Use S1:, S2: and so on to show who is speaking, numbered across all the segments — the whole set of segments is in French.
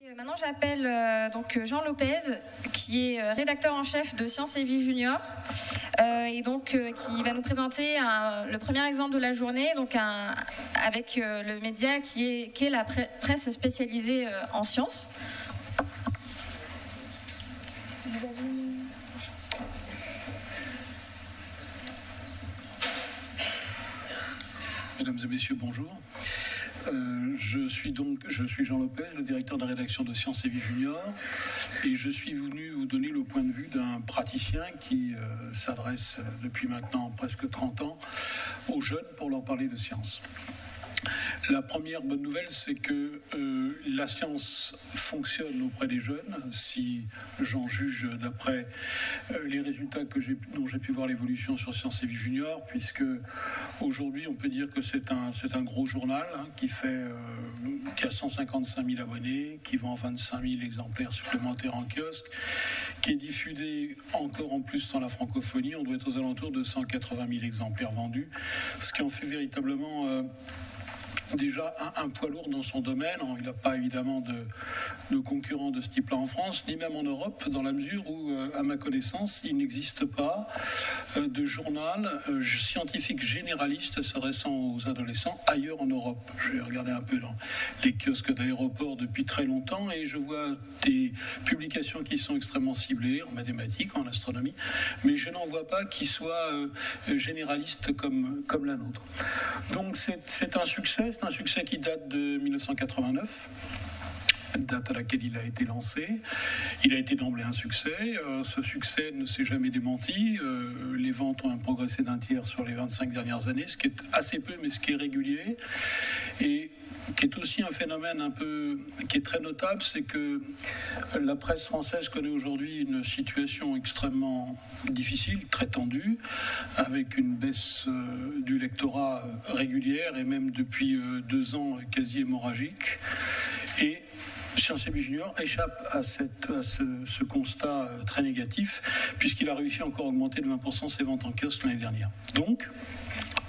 S1: Maintenant, j'appelle donc Jean Lopez, qui est rédacteur en chef de Sciences et Vie Junior, et donc qui va nous présenter le premier exemple de la journée, donc avec le média qui est la presse spécialisée en sciences.
S2: Mesdames et messieurs, bonjour. Je suis Jean Lopez, le directeur de la rédaction de Sciences et Vie Junior, et je suis venu vous donner le point de vue d'un praticien qui s'adresse depuis maintenant presque 30 ans aux jeunes pour leur parler de science. La première bonne nouvelle, c'est que la science fonctionne auprès des jeunes, si j'en juge d'après les résultats dont j'ai pu voir l'évolution sur Sciences et Vie Junior, puisque aujourd'hui on peut dire que c'est un gros journal qui a 155 000 abonnés, qui vend 25 000 exemplaires supplémentaires en kiosque, qui est diffusé encore en plus dans la francophonie. On doit être aux alentours de 180 000 exemplaires vendus, ce qui en fait véritablement déjà un poids lourd dans son domaine. Il n'a pas évidemment de concurrents de ce type-là en France, ni même en Europe, dans la mesure où, à ma connaissance, il n'existe pas de journal scientifique généraliste s'adressant aux adolescents ailleurs en Europe. J'ai regardé un peu dans les kiosques d'aéroports depuis très longtemps et je vois des publications qui sont extrêmement ciblées en mathématiques, en astronomie, mais je n'en vois pas qui soient généralistes comme la nôtre. Donc c'est un succès. C'est un succès qui date de 1989, date à laquelle il a été lancé. Il a été d'emblée un succès. Ce succès ne s'est jamais démenti. Les ventes ont progressé d'un tiers sur les 25 dernières années, ce qui est assez peu, mais ce qui est régulier. Et qui est aussi un phénomène qui est très notable, c'est que la presse française connaît aujourd'hui une situation extrêmement difficile, très tendue, avec une baisse du lectorat régulière et même depuis 2 ans quasi hémorragique. Et Sciences et Vie Junior échappe à ce constat très négatif, puisqu'il a réussi encore à augmenter de 20% ses ventes en kiosque l'année dernière. Donc,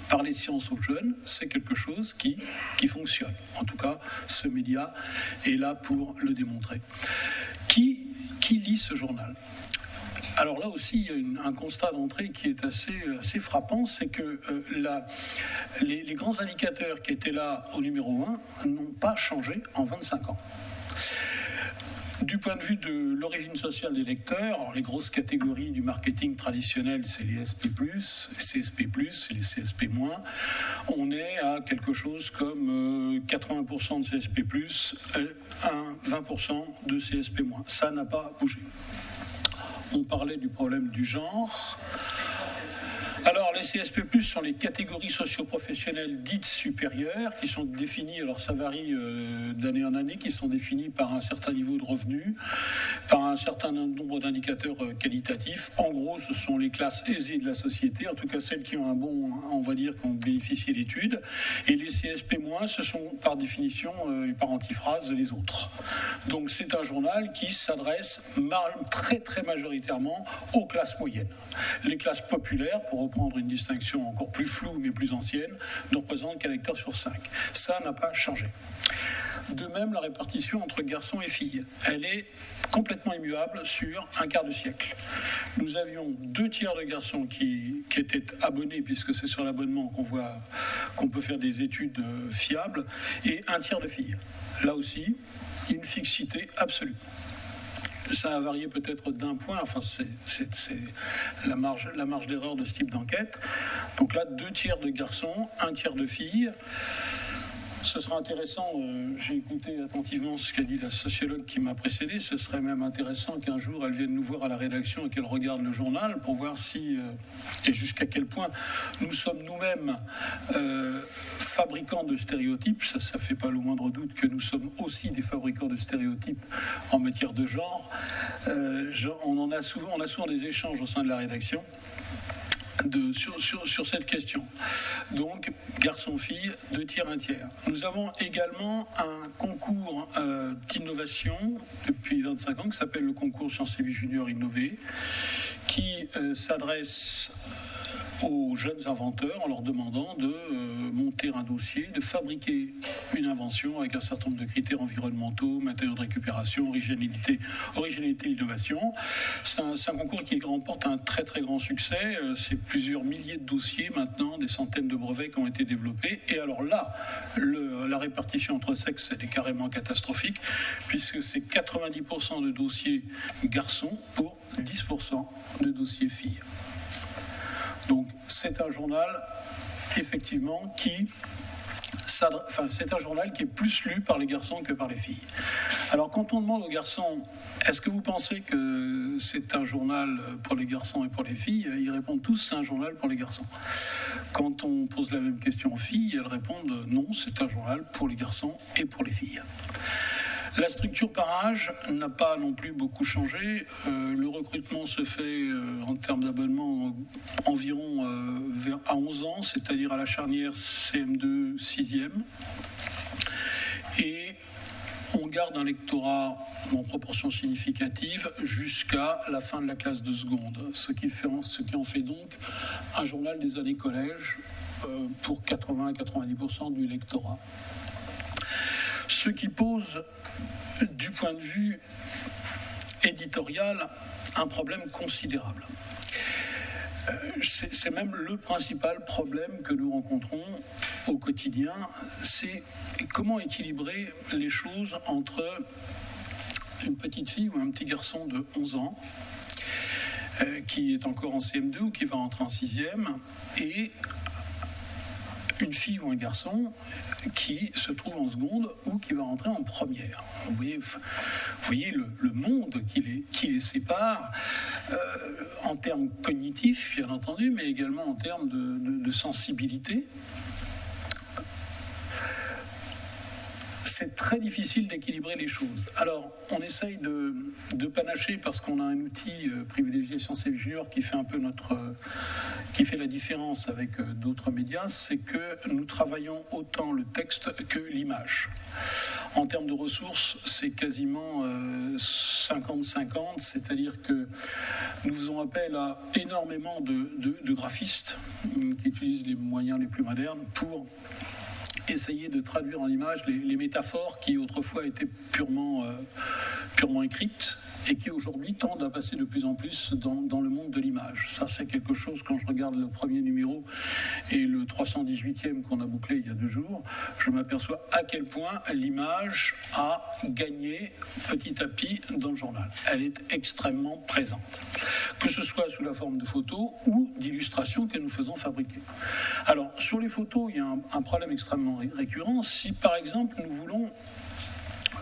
S2: parler de science aux jeunes, c'est quelque chose qui fonctionne. En tout cas, ce média est là pour le démontrer. Qui lit ce journal ? Alors là aussi, il y a un constat d'entrée qui est assez frappant, c'est que les grands indicateurs qui étaient là au numéro 1 n'ont pas changé en 25 ans. Du point de vue de l'origine sociale des lecteurs, alors les grosses catégories du marketing traditionnel, c'est les SP+, les CSP+, et les CSP-. On est à quelque chose comme 80% de CSP+, 20% de CSP-. Ça n'a pas bougé. On parlait du problème du genre. Alors, les CSP+, sont les catégories socio-professionnelles dites supérieures, qui sont définies, alors ça varie d'année en année, qui sont définies par un certain niveau de revenus, par un certain nombre d'indicateurs qualitatifs. En gros, ce sont les classes aisées de la société, en tout cas celles qui ont un bon, on va dire, qui ont bénéficié d'études. Et les CSP-, ce sont par définition et par antiphrase les autres. Donc, c'est un journal qui s'adresse très, très majoritairement aux classes moyennes. Les classes populaires, pour reprendre une distinction encore plus floue mais plus ancienne, ne représente qu'un lecteur sur 5. Ça n'a pas changé. De même, la répartition entre garçons et filles, elle est complètement immuable sur un quart de siècle. Nous avions 2 tiers de garçons qui étaient abonnés, puisque c'est sur l'abonnement qu'on peut faire des études fiables, et 1 tiers de filles. Là aussi, une fixité absolue. Ça a varié peut-être d'1 point, enfin c'est la marge d'erreur de ce type d'enquête. Donc là, 2 tiers de garçons, 1 tiers de filles. Ce sera intéressant, j'ai écouté attentivement ce qu'a dit la sociologue qui m'a précédé, ce serait même intéressant qu'un jour elle vienne nous voir à la rédaction et qu'elle regarde le journal pour voir si, et jusqu'à quel point nous sommes nous-mêmes fabricants de stéréotypes. Ça fait pas le moindre doute que nous sommes aussi des fabricants de stéréotypes en matière de genre. On a souvent des échanges au sein de la rédaction sur cette question. Donc, garçons-filles, 2 tiers, 1 tiers. Nous avons également un concours d'innovation depuis 25 ans qui s'appelle le concours Sciences et Vie Junior Innové, qui s'adresse aux jeunes inventeurs en leur demandant de monter un dossier, de fabriquer une invention avec un certain nombre de critères environnementaux, matériaux de récupération, originalité, innovation. C'est un concours qui remporte un très très grand succès. C'est plusieurs milliers de dossiers maintenant, des centaines de brevets qui ont été développés. Et alors là, la répartition entre sexes, elle est carrément catastrophique, puisque c'est 90% de dossiers garçons pour 10% de dossiers filles. Donc c'est un journal effectivement c'est un journal qui est plus lu par les garçons que par les filles. Alors quand on demande aux garçons, est-ce que vous pensez que c'est un journal pour les garçons et pour les filles, ils répondent tous, c'est un journal pour les garçons. Quand on pose la même question aux filles, elles répondent, non, c'est un journal pour les garçons et pour les filles. La structure par âge n'a pas non plus beaucoup changé. Le recrutement se fait en termes d'abonnement environ à 11 ans, c'est-à-dire à la charnière CM2, 6e. Et on garde un lectorat en proportion significative jusqu'à la fin de la classe de seconde, ce qui en fait donc un journal des années collège pour 80 à 90% du lectorat. Ce qui pose, du point de vue éditorial, un problème considérable. C'est même le principal problème que nous rencontrons au quotidien, c'est comment équilibrer les choses entre une petite fille ou un petit garçon de 11 ans qui est encore en CM2 ou qui va rentrer en 6e et une fille ou un garçon qui se trouve en seconde ou qui va rentrer en première. Vous voyez le monde qui les sépare en termes cognitifs, bien entendu, mais également en termes de sensibilité. C'est très difficile d'équilibrer les choses. Alors, on essaye de panacher parce qu'on a un outil privilégié Sciences et Vie Junior qui fait un peu qui fait la différence avec d'autres médias, c'est que nous travaillons autant le texte que l'image. En termes de ressources, c'est quasiment 50-50, c'est-à-dire que nous faisons appel à énormément de graphistes qui utilisent les moyens les plus modernes pour essayer de traduire en images les métaphores qui autrefois étaient purement écrites et qui aujourd'hui tendent à passer de plus en plus dans le monde de l'image. Ça, c'est quelque chose, quand je regarde le premier numéro et le 318e qu'on a bouclé il y a 2 jours, je m'aperçois à quel point l'image a gagné petit à petit dans le journal. Elle est extrêmement présente, que ce soit sous la forme de photos ou d'illustrations que nous faisons fabriquer. Alors, sur les photos, il y a un problème extrêmement récurrent. Si, par exemple, nous voulons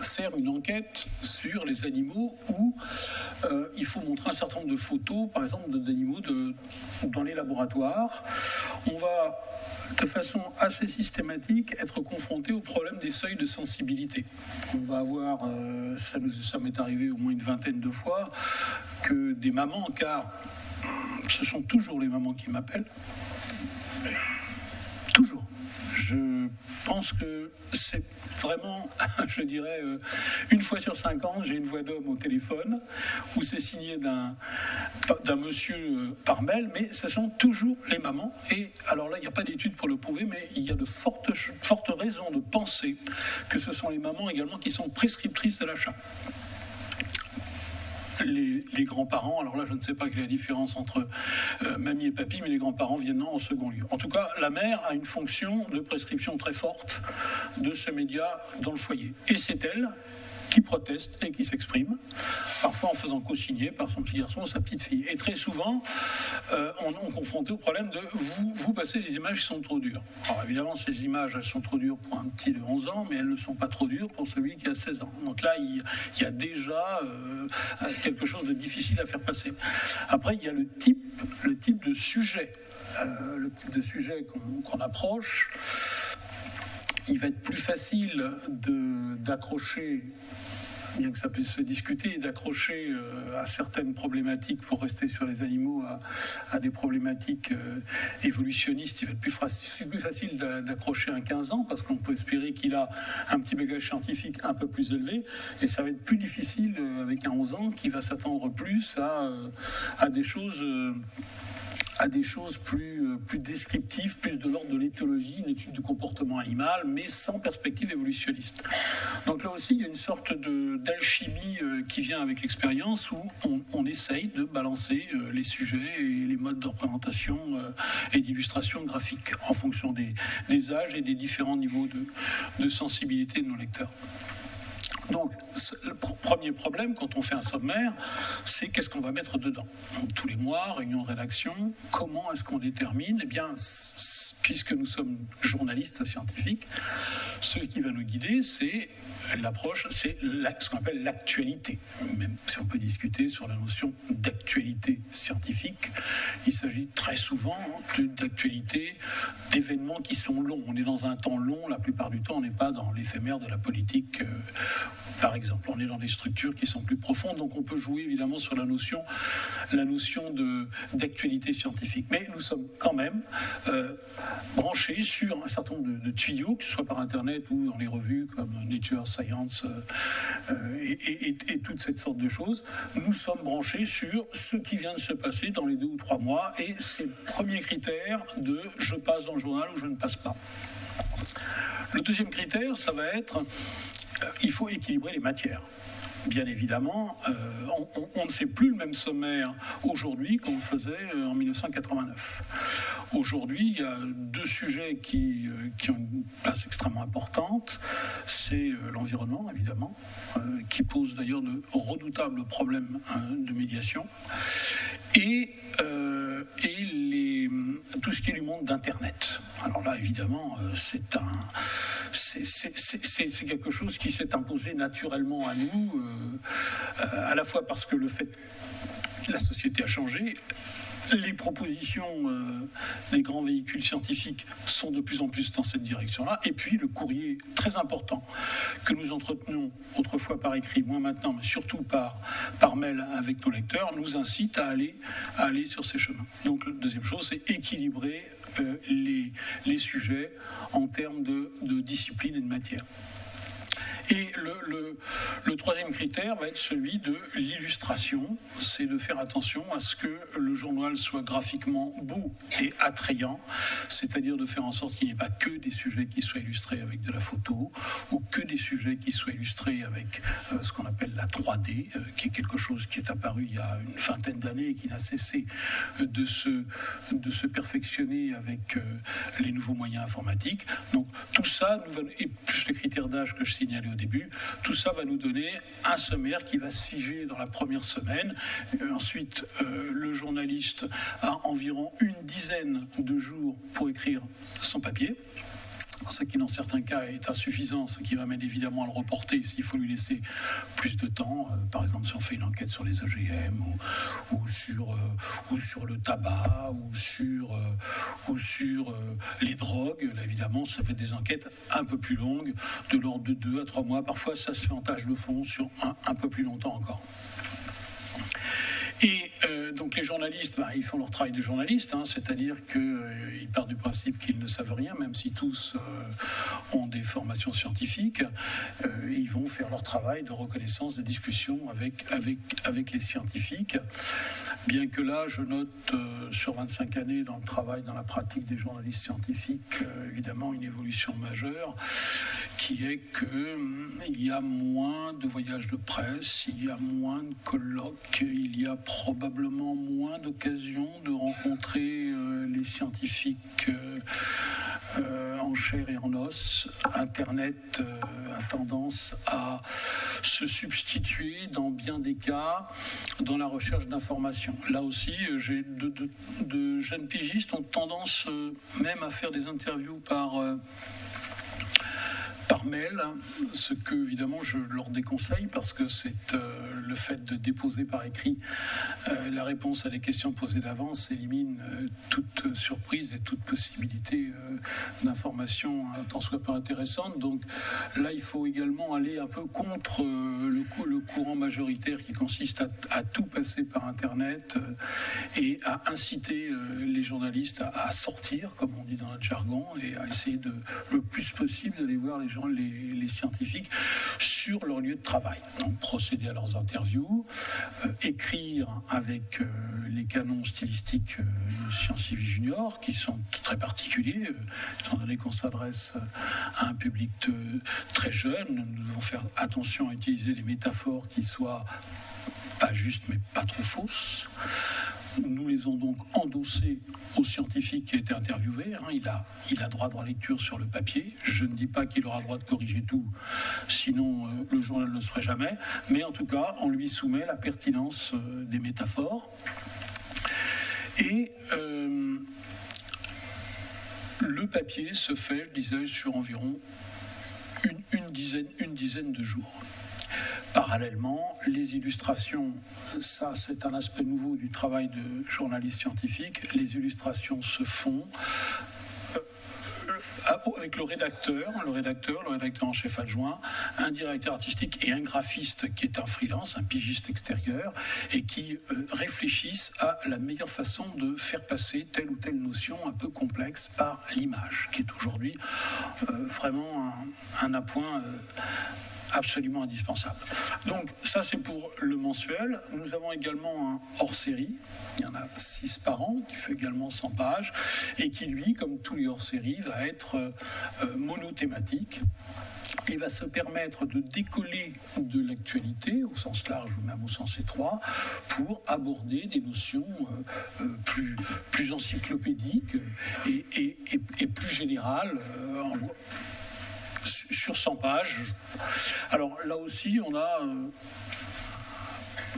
S2: faire une enquête sur les animaux où il faut montrer un certain nombre de photos, par exemple, d'animaux dans les laboratoires, on va de façon assez systématique être confronté au problème des seuils de sensibilité. On va avoir, ça m'est arrivé au moins une vingtaine de fois, que des mamans, car ce sont toujours les mamans qui m'appellent, toujours. Je pense que c'est vraiment, je dirais, une fois sur 50, j'ai une voix d'homme au téléphone où c'est signé d'un monsieur par mail, mais ce sont toujours les mamans. Et alors là, il n'y a pas d'études pour le prouver, mais il y a de fortes raisons de penser que ce sont les mamans également qui sont prescriptrices de l'achat. Les grands-parents, alors là je ne sais pas quelle est la différence entre mamie et papy, mais les grands-parents viennent en second lieu. En tout cas, la mère a une fonction de prescription très forte de ce média dans le foyer. Et c'est elle qui proteste et qui s'exprime, parfois en faisant co-signer par son petit garçon ou sa petite fille. Et très souvent, on est confronté au problème de vous passez des images qui sont trop dures. Alors évidemment, ces images, elles sont trop dures pour un petit de 11 ans, mais elles ne sont pas trop dures pour celui qui a 16 ans. Donc là, il y a déjà quelque chose de difficile à faire passer. Après, il y a le type de sujet. Le type de sujet qu'on approche, il va être plus facile d'accrocher, bien que ça puisse se discuter, d'accrocher à certaines problématiques, pour rester sur les animaux, à des problématiques évolutionnistes. Il va être plus facile d'accrocher un 15 ans, parce qu'on peut espérer qu'il a un petit bagage scientifique un peu plus élevé, et ça va être plus difficile avec un 11 ans qui va s'attendre plus à des choses à des choses plus descriptives, plus de l'ordre de l'éthologie, une étude du comportement animal, mais sans perspective évolutionniste. Donc là aussi, il y a une sorte d'alchimie qui vient avec l'expérience, où on essaye de balancer les sujets et les modes de représentation et d'illustration graphique en fonction des âges et des différents niveaux de sensibilité de nos lecteurs. Donc, le premier problème quand on fait un sommaire, c'est qu'est-ce qu'on va mettre dedans. Donc, tous les mois, réunion de rédaction, comment est-ce qu'on détermine ? Eh bien, puisque nous sommes journalistes scientifiques, ce qui va nous guider, c'est l'approche, c'est ce qu'on appelle l'actualité. Même si on peut discuter sur la notion d'actualité scientifique, il s'agit très souvent d'actualité, d'événements qui sont longs. On est dans un temps long, la plupart du temps, on n'est pas dans l'éphémère de la politique, par exemple. On est dans des structures qui sont plus profondes, donc on peut jouer évidemment sur la notion d'actualité scientifique. Mais nous sommes quand même branchés sur un certain nombre de tuyaux, que ce soit par Internet ou dans les revues comme Nature, Science et toute cette sorte de choses. Nous sommes branchés sur ce qui vient de se passer dans les 2 ou 3 mois, et c'est le premier critère de je passe dans le journal ou je ne passe pas. Le deuxième critère, ça va être il faut équilibrer les matières. Bien évidemment, on ne fait plus le même sommaire aujourd'hui qu'on le faisait en 1989. Aujourd'hui, il y a 2 sujets qui ont une place extrêmement importante. C'est l'environnement, évidemment, qui pose d'ailleurs de redoutables problèmes de médiation, et tout ce qui est du monde d'Internet. Alors là, évidemment, c'est quelque chose qui s'est imposé naturellement à nous, à la fois parce que la société a changé. Les propositions des grands véhicules scientifiques sont de plus en plus dans cette direction-là. Et puis le courrier très important que nous entretenions autrefois par écrit, moins maintenant, mais surtout par mail avec nos lecteurs, nous incite à aller sur ces chemins. Donc la deuxième chose, c'est équilibrer les sujets en termes de discipline et de matière. Et le troisième critère va être celui de l'illustration. C'est de faire attention à ce que le journal soit graphiquement beau et attrayant, c'est-à-dire de faire en sorte qu'il n'y ait pas que des sujets qui soient illustrés avec de la photo, ou que des sujets qui soient illustrés avec ce qu'on appelle la 3D, qui est quelque chose qui est apparu il y a une vingtaine d'années et qui n'a cessé de se perfectionner avec les nouveaux moyens informatiques. Donc tout ça, et plus les critères d'âge que je signalais au début, tout ça va nous donner un sommaire qui va se figer dans la première semaine. Ensuite, le journaliste a environ une dizaine de jours pour écrire son papier, ce qui dans certains cas est insuffisant, ce qui m'amène évidemment à le reporter s'il faut lui laisser plus de temps. Par exemple, si on fait une enquête sur les OGM ou sur le tabac ou sur les drogues, là évidemment ça fait des enquêtes un peu plus longues, de l'ordre de 2 à 3 mois. Parfois ça se fait en tâche de fond sur un peu plus longtemps encore. Et donc les journalistes, ils font leur travail de journalistes, c'est-à-dire qu'ils partent du principe qu'ils ne savent rien, même si tous ont des formations scientifiques, et ils vont faire leur travail de reconnaissance, de discussion avec les scientifiques. Bien que là, je note sur 25 années dans le travail, dans la pratique des journalistes scientifiques, évidemment une évolution majeure, qui est qu'il y a moins de voyages de presse, il y a moins de colloques, il y a probablement moins d'occasions de rencontrer les scientifiques en chair et en os. Internet a tendance à se substituer dans bien des cas dans la recherche d'informations. Là aussi, j'ai de jeunes pigistes ont tendance même à faire des interviews par mail, ce que évidemment je leur déconseille, parce que c'est le fait de déposer par écrit la réponse à des questions posées d'avance élimine toute surprise et toute possibilité d'information tant soit peu intéressante. Donc là, il faut également aller un peu contre le courant majoritaire qui consiste à tout passer par Internet et à inciter les journalistes à sortir, comme on dit dans notre jargon, et à essayer le plus possible d'aller voir les gens les scientifiques sur leur lieu de travail. Donc procéder à leurs interviews, écrire avec les canons stylistiques de Sciences et Vie Junior, qui sont très particuliers, étant donné qu'on s'adresse à un public très jeune. Nous devons faire attention à utiliser des métaphores qui soient pas justes mais pas trop fausses. Nous les avons donc endossés au scientifique qui a été interviewé. Il a droit de lecture sur le papier. Je ne dis pas qu'il aura le droit de corriger tout, sinon le journal ne le ferait jamais. Mais en tout cas, on lui soumet la pertinence des métaphores. Et le papier se fait, je disais, sur environ une dizaine de jours. Parallèlement, les illustrations, ça c'est un aspect nouveau du travail de journaliste scientifique, les illustrations se font avec le rédacteur en chef adjoint, un directeur artistique et un graphiste qui est un freelance, un pigiste extérieur, et qui réfléchissent à la meilleure façon de faire passer telle ou telle notion un peu complexe par l'image, qui est aujourd'hui vraiment un appoint absolument indispensable. Donc ça c'est pour le mensuel. Nous avons également un hors-série, il y en a 6 par an, qui fait également 100 pages, et qui lui, comme tous les hors-séries, va être monothématique. Il va se permettre de décoller de l'actualité, au sens large ou même au sens étroit, pour aborder des notions plus encyclopédiques et plus générales sur 100 pages. Alors là aussi, on a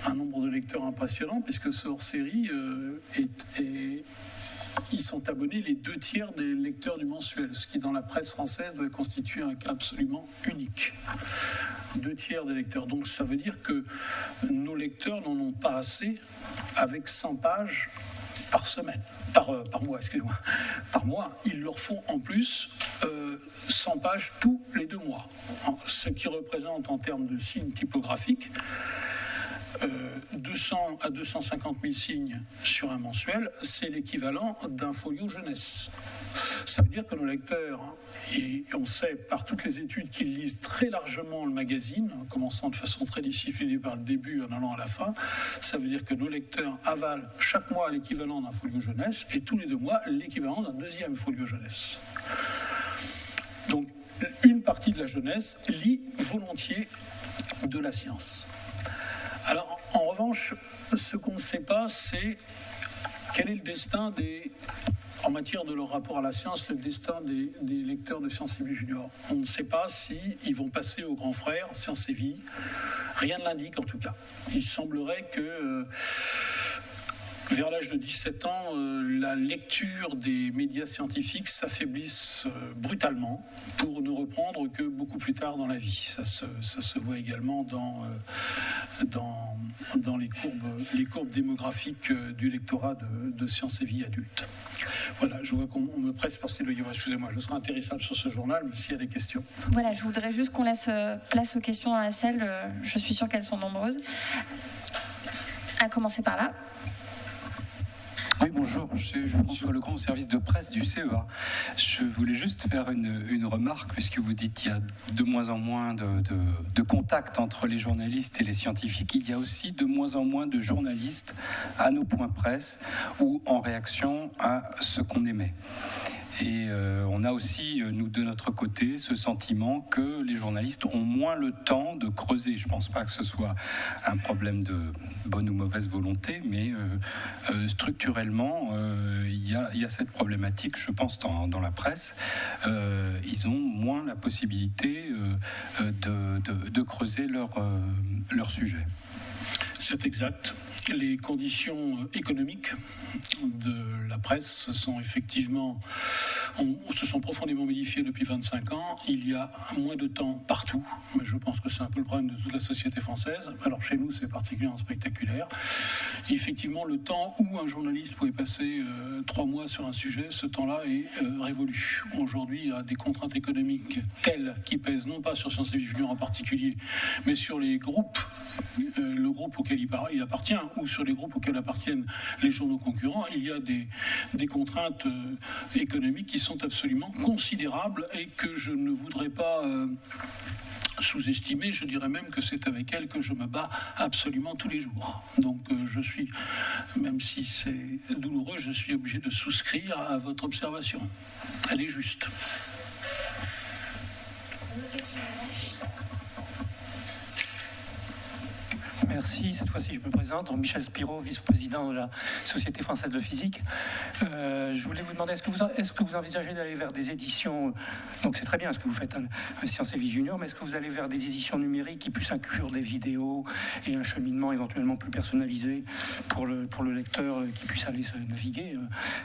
S2: un nombre de lecteurs impressionnant, puisque ce hors-série ils sont abonnés les 2/3 des lecteurs du mensuel, ce qui dans la presse française doit constituer un cas absolument unique. 2/3 des lecteurs. Donc ça veut dire que nos lecteurs n'en ont pas assez avec 100 pages par semaine, par mois, excusez-moi. Par mois, il leur faut en plus 100 pages tous les 2 mois. Ce qui représente en termes de signes typographiques 200 à 250 000 signes sur un mensuel, c'est l'équivalent d'un folio jeunesse. Ça veut dire que nos lecteurs, et on sait par toutes les études qu'ils lisent très largement le magazine, en commençant de façon très disciplinée par le début en allant à la fin, ça veut dire que nos lecteurs avalent chaque mois l'équivalent d'un folio jeunesse et tous les 2 mois l'équivalent d'un 2e folio jeunesse. Donc une partie de la jeunesse lit volontiers de la science. Alors, en revanche, ce qu'on ne sait pas, c'est quel est le destin en matière de leur rapport à la science, le destin des lecteurs de Sciences et Vie Junior. On ne sait pas s'ils vont passer au grand frère, Sciences et Vie. Rien ne l'indique en tout cas. Il semblerait que vers l'âge de 17 ans, la lecture des médias scientifiques s'affaiblisse brutalement pour ne reprendre que beaucoup plus tard dans la vie. Ça se voit également dans les courbes démographiques du lectorat de Sciences et Vie adulte. Voilà, je vois qu'on me presse parce qu'il doit y avoir, excusez-moi, je serai intéressable sur ce journal, mais s'il y a des questions.
S1: Voilà, je voudrais juste qu'on laisse place aux questions dans la salle. Je suis sûre qu'elles sont nombreuses. À commencer par là.
S3: Oui, bonjour, je suis François Legrand au service de presse du CEA. Je voulais juste faire une remarque, puisque vous dites qu'il y a de moins en moins de contact entre les journalistes et les scientifiques. Il y a aussi de moins en moins de journalistes à nos points presse ou en réaction à ce qu'on émet. Et on a aussi, nous de notre côté, ce sentiment que les journalistes ont moins le temps de creuser. Je ne pense pas que ce soit un problème de bonne ou mauvaise volonté, mais structurellement, il y a cette problématique, je pense, dans la presse. Ils ont moins la possibilité de creuser leur sujet.
S2: C'est exact. Les conditions économiques de la presse se sont profondément modifiées depuis 25 ans. Il y a moins de temps partout, mais je pense que c'est un peu le problème de toute la société française. Alors chez nous, c'est particulièrement spectaculaire. Et effectivement, le temps où un journaliste pouvait passer 3 mois sur un sujet, ce temps-là est révolu. Aujourd'hui, il y a des contraintes économiques telles qui pèsent non pas sur Sciences et Vie Junior en particulier, mais sur les groupes, le groupe auquel il appartient, ou sur les groupes auxquels appartiennent les journaux concurrents. Il y a des contraintes économiques qui sont absolument considérables et que je ne voudrais pas sous-estimée, je dirais même que c'est avec elle que je me bats absolument tous les jours. Donc je suis, même si c'est douloureux, je suis obligé de souscrire à votre observation. Elle est juste.
S4: Merci. Cette fois-ci, je me présente. Donc, Michel Spiro, vice-président de la Société française de physique. Je voulais vous demander, est-ce que vous envisagez d'aller vers des éditions, donc c'est très bien ce que vous faites un Sciences et Vie Junior, mais est-ce que vous allez vers des éditions numériques qui puissent inclure des vidéos et un cheminement éventuellement plus personnalisé pour le lecteur qui puisse aller se naviguer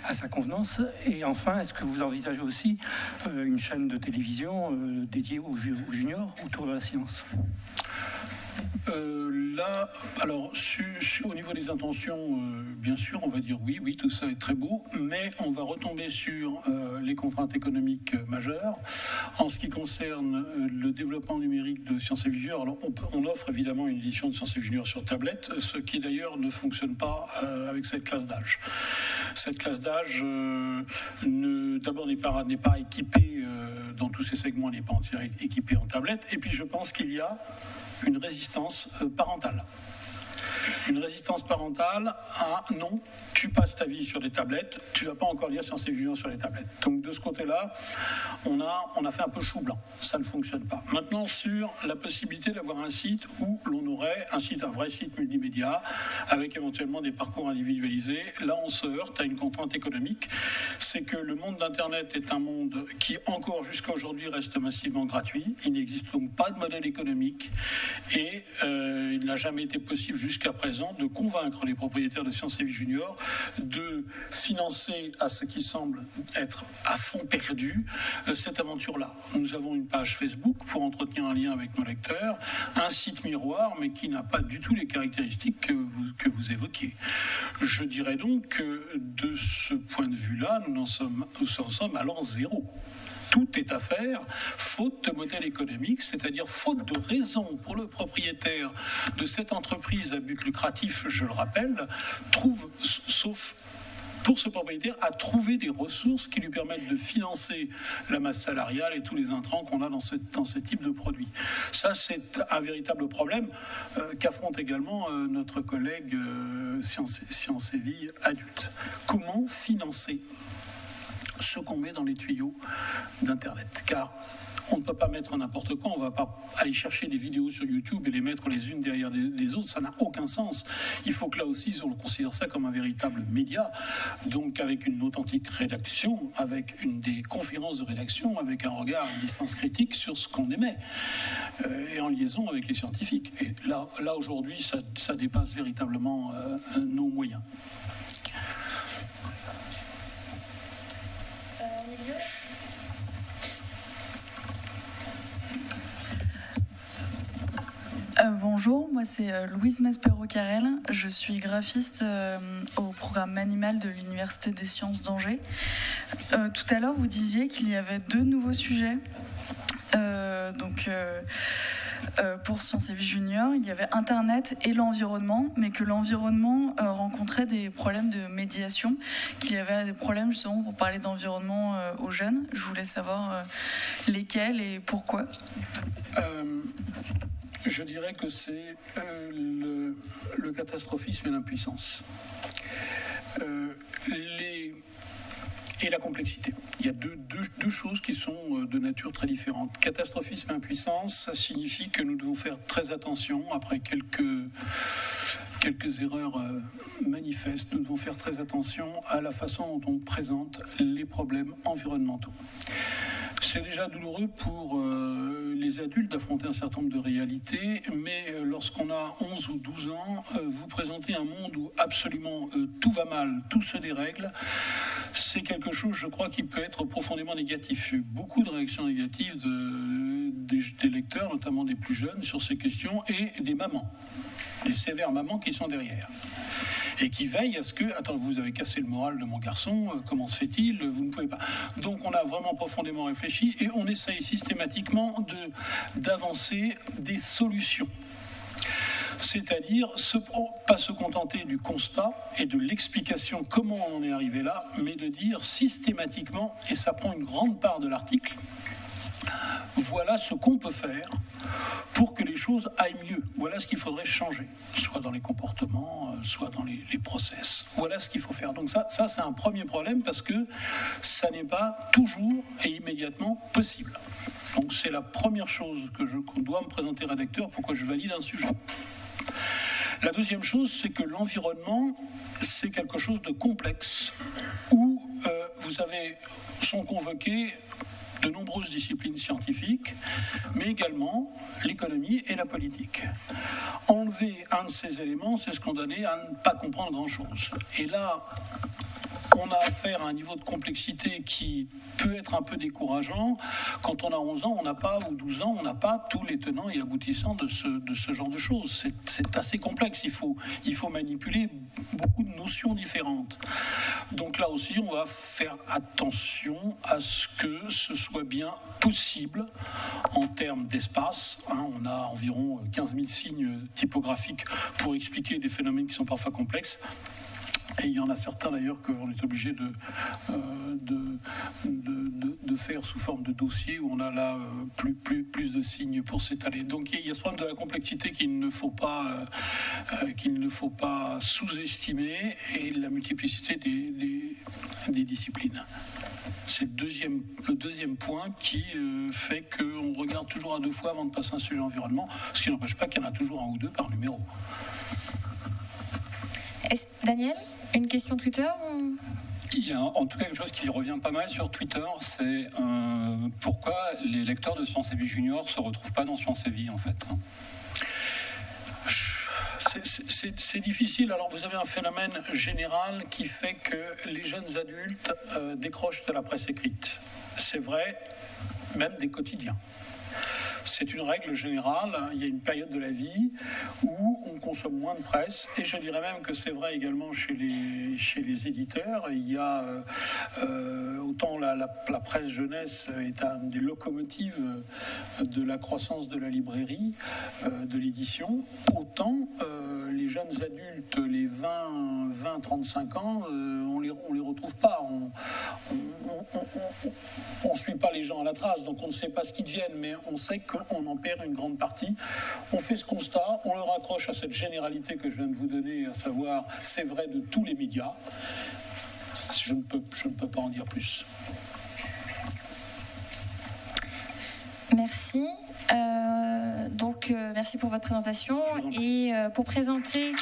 S4: à sa convenance? Et enfin, est-ce que vous envisagez aussi une chaîne de télévision dédiée aux juniors autour de la science?
S2: Là, alors, au niveau des intentions, bien sûr, on va dire oui, tout ça est très beau, mais on va retomber sur les contraintes économiques majeures. En ce qui concerne le développement numérique de Sciences et Vie Junior, alors on offre évidemment une édition de Sciences et Vie Junior sur tablette, ce qui d'ailleurs ne fonctionne pas avec cette classe d'âge. Cette classe d'âge, d'abord, n'est pas équipée, dans tous ces segments, n'est pas entièrement équipée en tablette, et puis je pense qu'il y a une résistance parentale. Une résistance parentale à non, tu passes ta vie sur des tablettes, tu ne vas pas encore lire Sciences et Vie Junior sur les tablettes. Donc de ce côté-là, on a fait un peu chou blanc, ça ne fonctionne pas. Maintenant, sur la possibilité d'avoir un site où l'on aurait un vrai site multimédia, avec éventuellement des parcours individualisés, là on se heurte à une contrainte économique, c'est que le monde d'Internet est un monde qui encore jusqu'à aujourd'hui reste massivement gratuit, il n'existe donc pas de modèle économique, et il n'a jamais été possible jusqu'à présent de convaincre les propriétaires de Sciences et Vie Junior de financer à ce qui semble être à fond perdu cette aventure-là. Nous avons une page Facebook pour entretenir un lien avec nos lecteurs, un site miroir, mais qui n'a pas du tout les caractéristiques que vous évoquiez. Je dirais donc que de ce point de vue-là, nous en sommes à l'an zéro. Tout est à faire, faute de modèle économique, c'est-à-dire faute de raison pour le propriétaire de cette entreprise à but lucratif, je le rappelle, sauf pour ce propriétaire, à trouver des ressources qui lui permettent de financer la masse salariale et tous les intrants qu'on a dans ce type de produit. Ça, c'est un véritable problème qu'affronte également notre collègue Sciences et Vie adulte. Comment financer ce qu'on met dans les tuyaux d'Internet? Car on ne peut pas mettre n'importe quoi, on ne va pas aller chercher des vidéos sur YouTube et les mettre les unes derrière les autres, ça n'a aucun sens. Il faut que là aussi, on considère ça comme un véritable média, donc avec une authentique rédaction, avec des conférences de rédaction, avec un regard à une distance critique sur ce qu'on émet, et en liaison avec les scientifiques. Et là aujourd'hui, ça dépasse véritablement nos moyens.
S5: Bonjour, moi c'est Louise Maspero-Carrel, je suis graphiste au programme Manimal de l'Université des Sciences d'Angers. Tout à l'heure vous disiez qu'il y avait 2 nouveaux sujets. Pour Sciences et Vie Junior, il y avait Internet et l'environnement, mais que l'environnement rencontrait des problèmes de médiation, qu'il y avait des problèmes justement pour parler d'environnement aux jeunes. Je voulais savoir lesquels et pourquoi.
S2: Je dirais que c'est le catastrophisme et l'impuissance. Et la complexité. Il y a deux choses qui sont de nature très différente. Catastrophisme et impuissance, ça signifie que nous devons faire très attention, après quelques erreurs manifestes, nous devons faire très attention à la façon dont on présente les problèmes environnementaux. C'est déjà douloureux pour les adultes d'affronter un certain nombre de réalités, mais lorsqu'on a 11 ou 12 ans, vous présentez un monde où absolument tout va mal, tout se dérègle. C'est quelque chose, je crois, qui peut être profondément négatif. Il y a eu beaucoup de réactions négatives des lecteurs, notamment des plus jeunes, sur ces questions, et des mamans, des sévères mamans qui sont derrière. Et qui veillent à ce que, attends, vous avez cassé le moral de mon garçon, comment se fait-il, vous ne pouvez pas. Donc on a vraiment profondément réfléchi et on essaye systématiquement d'avancer des solutions. C'est-à-dire pas se contenter du constat et de l'explication comment on en est arrivé là, mais de dire systématiquement, et ça prend une grande part de l'article, voilà ce qu'on peut faire pour que les choses aillent mieux. Voilà ce qu'il faudrait changer, soit dans les comportements, soit dans les process. Voilà ce qu'il faut faire. Donc ça c'est un premier problème parce que ça n'est pas toujours et immédiatement possible. Donc c'est la première chose qu'on doit me présenter rédacteur, pourquoi je valide un sujet. La deuxième chose, c'est que l'environnement, c'est quelque chose de complexe, où sont convoquées de nombreuses disciplines scientifiques, mais également l'économie et la politique. Enlever un de ces éléments, c'est se condamner à ne pas comprendre grand-chose. Et là, on a affaire à un niveau de complexité qui peut être un peu décourageant. Quand on a 11 ans, ou 12 ans, on n'a pas tous les tenants et aboutissants de ce genre de choses. C'est assez complexe. Il faut manipuler beaucoup de notions différentes. Donc là aussi, on va faire attention à ce que ce soit bien possible en termes d'espace. On a environ 15 000 signes typographiques pour expliquer des phénomènes qui sont parfois complexes. Et il y en a certains d'ailleurs qu'on est obligé de faire sous forme de dossier où on a là plus de signes pour s'étaler. Donc il y a ce problème de la complexité qu'il ne faut pas sous-estimer et la multiplicité des disciplines. C'est le deuxième point qui fait qu'on regarde toujours à deux fois avant de passer un sujet environnement, ce qui n'empêche pas qu'il y en a toujours un ou deux par numéro.
S1: Daniel, une question Twitter ou...
S3: Il y a en tout cas quelque chose qui revient pas mal sur Twitter, c'est pourquoi les lecteurs de Sciences et Vie Junior ne se retrouvent pas dans Sciences et Vie en fait.
S2: C'est difficile. Alors vous avez un phénomène général qui fait que les jeunes adultes décrochent de la presse écrite. C'est vrai, même des quotidiens. C'est une règle générale. Il y a une période de la vie où on consomme moins de presse, et je dirais même que c'est vrai également chez les éditeurs. Il y a autant la presse jeunesse est une des locomotives de la croissance de la librairie, de l'édition, autant les jeunes adultes, les 20-35 ans, on les retrouve pas. On suit pas les gens à la trace, donc on ne sait pas ce qu'ils deviennent, mais on sait qu'on en perd une grande partie. On fait ce constat, on le raccroche à cette généralité que je viens de vous donner, à savoir, c'est vrai de tous les médias. Je ne peux pas en dire plus.
S1: Merci. Merci pour votre présentation. Et pour présenter